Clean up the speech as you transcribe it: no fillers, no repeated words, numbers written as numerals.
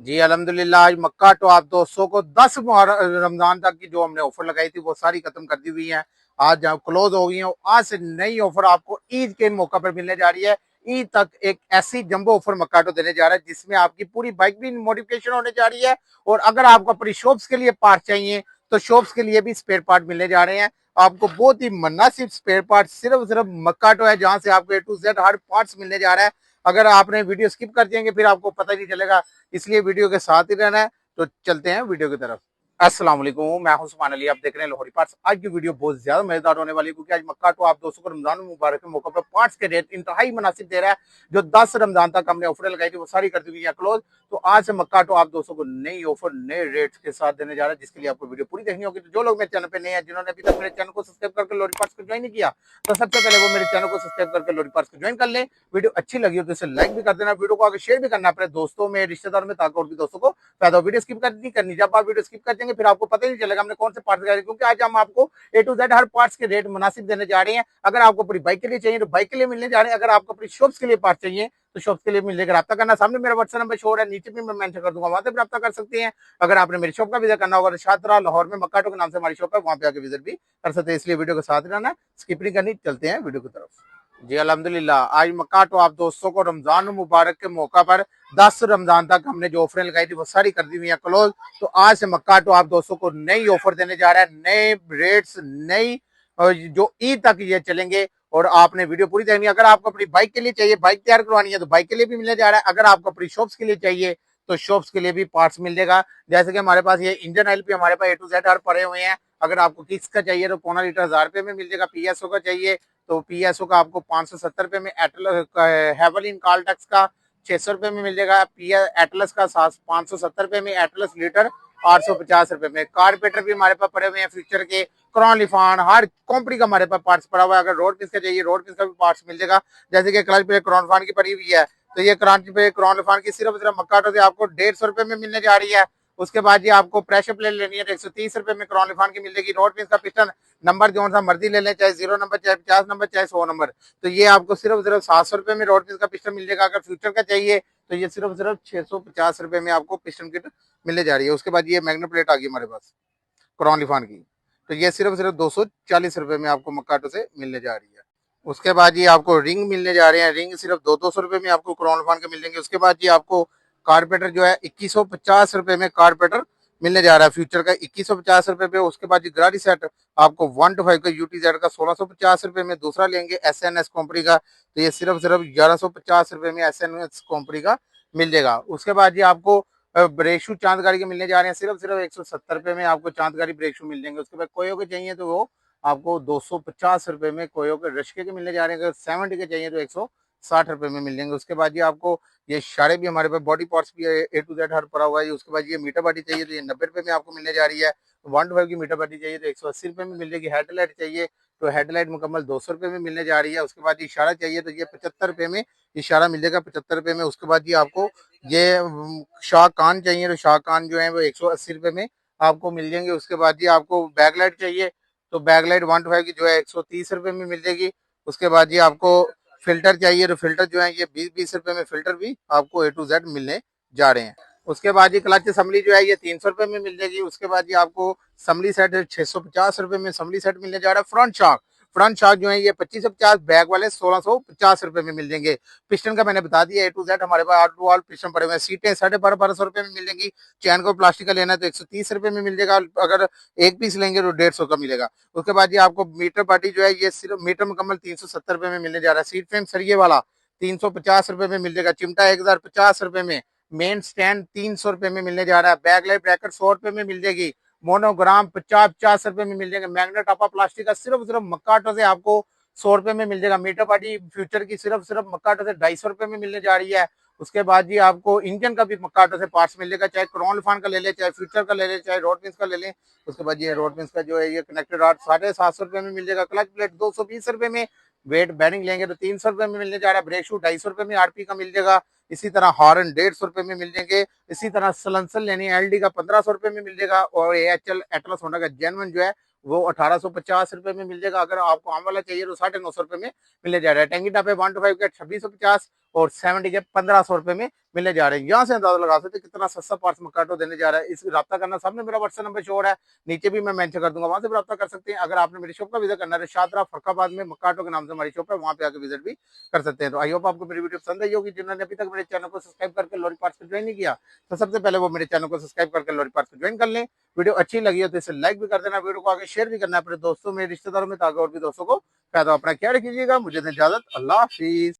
जी अल्हम्दुलिल्लाह। आज मक्का तो आप दोस्तों को 10 रमजान तक की जो हमने ऑफर लगाई थी वो सारी खत्म कर दी हुई है। आज जब क्लोज हो गई है, आज से नई ऑफर आपको ईद के मौका पर मिलने जा रही है। ईद तक एक ऐसी जंबो ऑफर मक्काटो देने जा रहा है जिसमें आपकी पूरी बाइक भी मॉडिफिकेशन होने जा रही है। और अगर आपको अपनी शॉप्स के लिए पार्ट चाहिए तो शॉप्स के लिए भी स्पेयर पार्ट मिलने जा रहे हैं। आपको बहुत ही मुनासिब स्पेयर पार्ट सिर्फ मक्काटो है, जहां से आपको A to Z her parts मिलने जा रहा है। अगर आपने वीडियो स्किप कर दिएंगे फिर आपको पता ही नहीं चलेगा, इसलिए वीडियो के साथ ही रहना है। तो चलते हैं वीडियो की तरफ। अस्सलाम वालेकुम, मैं हूं सुभान अली, आप देख रहे हैं लाहौरी पार्ट्स। आज की वीडियो बहुत ज्यादा मजेदार होने वाली है क्योंकि आज मक्का तो आप दोस्तों को रमजान मुबारक के मौके पर पार्ट्स के रेट इंतहाई मुनासिब दे रहा है। जो 10 रमजान तक हमने ऑफर लगाई थी वो सारी कर दी है क्लोज। तो आज से मक्का तो आप दोस्तों को नई ऑफर नए रेट्स के साथ देने जा रहा है, जिसके लिए आपको वीडियो पूरी देखनी होगी। तो जो लोग मेरे चैनल पे नए हैं, जिन्होंने अभी तक मेरे चैनल को सब्सक्राइब करके लाहौरी पार्ट्स को ज्वाइन नहीं किया, तो सबसे पहले वो मेरे चैनल को सब्सक्राइब करके लाहौरी पार्ट्स को ज्वाइन कर लें। वीडियो अच्छी लगी हो तो इसे लाइक भी कर देना, वीडियो को आगे शेयर भी करना अपने दोस्तों में, रिश्तेदार में, ताकि और भी दोस्तों को फायदा हो। वीडियो स्किप नहीं करनी, जब आप वीडियो स्किप कर देंगे फिर आपको पता ही नहीं चलेगा हमने कौन से पार्ट्स लगाए, क्योंकि आज हम आपको A to Z her parts के रेट मुनासिब देने जा रहे हैं। अगर आपको पूरी बाइक के लिए चाहिए तो बाइक के लिए मिलने जा रहे हैं, अगर आपको अपनी शॉप्स के लिए पार्ट चाहिए तो शॉप्स के लिए मिलने का रब्ता करना। सामने मेरा व्हाट्सएप नंबर शो हो रहा है, नीचे भी मैं मेंशन कर दूंगा, वहां से भी रब्ता कर सकते हैं। अगर आपने मेरी शॉप का विजिट करना होगा तो शादरा लाहौर में मक्काटो के नाम से हमारी शॉप है, वहां पे आके विजिट भी कर सकते हैं। इसलिए वीडियो के साथ रहना, स्किप नहीं करनी। चलते हैं वीडियो की तरफ। जी अल्हम्दुलिल्लाह। आज मक्का तो आप दोस्तों को रमजान मुबारक के मौका पर 10 रमजान तक हमने जो ऑफरें लगाई थी वो सारी कर दी हुई है क्लोज। तो आज से मक्का तो आप दोस्तों को नई ऑफर देने जा रहा है, नए रेट्स, नई जो ईद तक ये चलेंगे। और आपने वीडियो पूरी देखनी है। अगर आपको अपनी बाइक के लिए चाहिए, बाइक तैयार करवानी है तो बाइक के लिए भी मिलने जा रहा है। अगर आपको अपनी शॉप्स के लिए चाहिए तो शॉप्स के लिए भी पार्ट्स मिल जाएगा। जैसे कि हमारे पास ये इंजन ऑयल भी हमारे पास A to Z हर पड़े हुए हैं। अगर आपको किक्स का चाहिए तो 1.25 लीटर 1000 रुपए में मिल जाएगा। PSO का चाहिए तो PSO का आपको 570 रुपए में, हेवलिन कॉल्टेक्स का 600 रुपए में मिल जाएगा। एटलस का 570 रुपए में, एटलस लीटर 850 रुपए में। कारपेटर भी हमारे पास पड़े हुए हैं फ्यूचर के, क्रॉन लिफान, हर कंपनी का हमारे पास पार्ट्स पड़ा हुआ है। अगर रोड पिस का चाहिए रोड पिस का भी पार्ट्स मिल जाएगा। जैसे कि क्लच प्लेट क्रॉन लिफान की पड़ी हुई है, तो ये क्रांति पे क्रॉन लिफान की सिर्फ मक्काटो से आपको 150 रुपए में मिलने जा रही है। उसके बाद ये आपको प्रेशर प्लेट लेनी है तो 130 रुपए में क्रॉन लिफान की मिल जाएगी। रोड पिस का पिस्टन नंबर जो सा मर्जी ले लें, चाहे 0 नंबर, चाहे 50 नंबर, चाहे 100 नंबर, तो ये आपको सिर्फ 700 रुपए में रोड पिस का पिस्टन मिल जाएगा। अगर फ्यूचर का चाहिए तो ये सिर्फ 650 रुपए में आपको पिस्टन किट मिलने जा रही है। उसके बाद ये मैग्नेट प्लेट आ गई हमारे पास क्रॉन लिफान की, तो ये सिर्फ 240 रुपए में आपको मक्काटो से मिलने जा रही है। उसके बाद ये आपको रिंग मिलने जा रहे हैं, रिंग सिर्फ 200 रुपए में आपको क्रॉन लिफान के मिल जाएंगे। उसके बाद ये आपको कारपेटर जो है 2150 रुपए में कारपेटर मिलने जा रहा है फ्यूचर का, 2150 रुपए पे। उसके बाद ये गरारी सेट आपको 125 का UTZ का 1650 रुपए में। दूसरा लेंगे SNS कंपनी का तो ये सिर्फ 1150 रुपए में SNS कंपनी का मिल जाएगा। उसके बाद ये आपको ब्रेक शू चांद गाड़ी के मिलने जा रहे हैं, सिर्फ 170 रुपए में आपको चांद गाड़ी ब्रेक शू मिल जाएंगे। उसके बाद कोयो के चाहिए तो वो आपको 250 रुपए में कोयो के रश्के के मिलने जा रहे हैं। अगर 70 के चाहिए तो 160 रुपए में मिल जाएंगे। उसके बाद ये आपको ये इशारे भी हमारे पास, बॉडी पार्ट्स भी है, A to Z हर पड़ा हुआ है। उसके बाद ये मीटर बाटी चाहिए तो ये 90 रुपए में आपको मिलने जा रही है। 125 की मीटर बाटी चाहिए तो 180 रुपए में मिल जाएगी। हेडलाइट चाहिए तो हेडलाइट मुकम्मल 200 रुपए में मिलने जा रही है। उसके बाद इशारा चाहिए तो ये 75 रुपए में इशारा मिल जाएगा, 75 रुपए में। उसके बाद ये आपको ये शाह कान चाहिए तो शाह कान जो है वो 180 रुपए में आपको मिल जाएंगे। उसके बाद ये आपको बैकलाइट चाहिए तो बैकलाइट 125 की जो है 130 रुपए में मिल जाएगी। उसके बाद ये आपको फिल्टर चाहिए तो फिल्टर जो है ये 20-20 रुपए में फिल्टर भी आपको A to Z मिलने जा रहे हैं। उसके बाद ये क्लच असम्बली जो है ये 300 रुपए में मिल जाएगी। उसके बाद ये आपको असम्बली सेट 650 रुपए में असम्बली सेट मिलने जा रहा है। फ्रंट शॉक जो है ये 25 से 50, बैक वाले 1650 रुपए में मिल जाएंगे। पिस्टन का मैंने बता दिया, A to Z हमारे पास ऑल टू ऑल पिस्टन पड़े हुए हैं। सीटें 1250 रुपए में मिल जाएंगी। चैन को प्लास्टिक का लेना है तो 130 रुपए में मिल जाएगा, अगर एक पीस लेंगे तो 150 का मिलेगा। उसके बाद ये आपको मीटर पार्टी जो है ये सिर्फ मीटर मुकम्मल 370 रुपए में मिलने जा रहा है। सीट फ्रेम सरिये वाला 350 रुपए में मिल जाएगा। चिमटा 1050 रुपए में, मेन स्टैंड 300 रुपए में मिलने जा रहा है। बैकलाइट ब्रैकेट 100 रुपए में मिल जाएगी। मोनोग्राम 50-50 रुपए में मिल जाएगा। मैग्नेट टापा प्लास्टिक का सिर्फ मक्काटो से आपको 100 रुपए में मिल जाएगा। मीटर पार्टी फ्यूचर की सिर्फ मक्काटो से 250 रुपए में मिलने जा रही है। उसके बाद जी आपको इंजन का भी मक्काटो से पार्ट्स मिल जाएगा, चाहे क्रॉन लिफान का ले ले, चाहे फ्यूचर का ले ले, चाहे रोड पिंस का ले ले। उसके बाद ये रोड पिंस का जो है ये कनेक्टेड रॉड 750 रुपए में मिल जाएगा। क्लच प्लेट 220 रुपए में, वेट बैरिंग लेंगे तो 300 रुपए में मिलने जा रहा है। ब्रेक शू 250 रुपए में RP का मिल जाएगा। इसी तरह हॉर्न 150 रुपए में मिल जाएंगे। इसी तरह सलेंसर लेनी है LD का 1500 रुपए में मिल जाएगा। और AHL एटलस होंडा का जेनवन जो है वो 1850 रुपए में मिल जाएगा। अगर आपको आम वाला चाहिए तो 950 रुपए में मिलने जा रहा है। टैंगी टापे 125 का 2650 और 70 के 1500 रुपए में मिलने जा रहे हैं। यहाँ से अंदाजा लगा सकते हैं कितना सस्ता पार्स मक्काटो देने जा रहा है। इस रब्ता करना सामने मेरा व्हाट्सएप नंबर शो हो रहा है, नीचे भी मैं मेंशन कर दूंगा, वहां से भी रब्ता कर सकते हैं। अगर आपने मेरी शॉप का विजिट करना है, शादरा फरखाबाद में मक्काटो के नाम से हमारी शॉप है, वहां पे आके विजिट भी कर सकते हैं। तो आई होप आपको मेरी वीडियो पसंद आई होगी। जिन्होंने अभी तक मेरे चैनल को सब्सक्राइब करके लॉरी पार्ट्स को ज्वाइन नहीं किया, तो सबसे पहले वो मेरे चैनल को सब्सक्राइब करके लॉरी पार्ट्स को ज्वाइन कर लें। वीडियो अच्छी लगी हो तो इसे लाइक भी कर देना, वीडियो को आगे शेयर भी करना है अपने दोस्तों में, रिश्तेदारों में, ताकि और भी दोस्तों को फायदा। अपना ख्याल रखिएगा। मुझे दें इजाजत। अल्लाह हाफिज।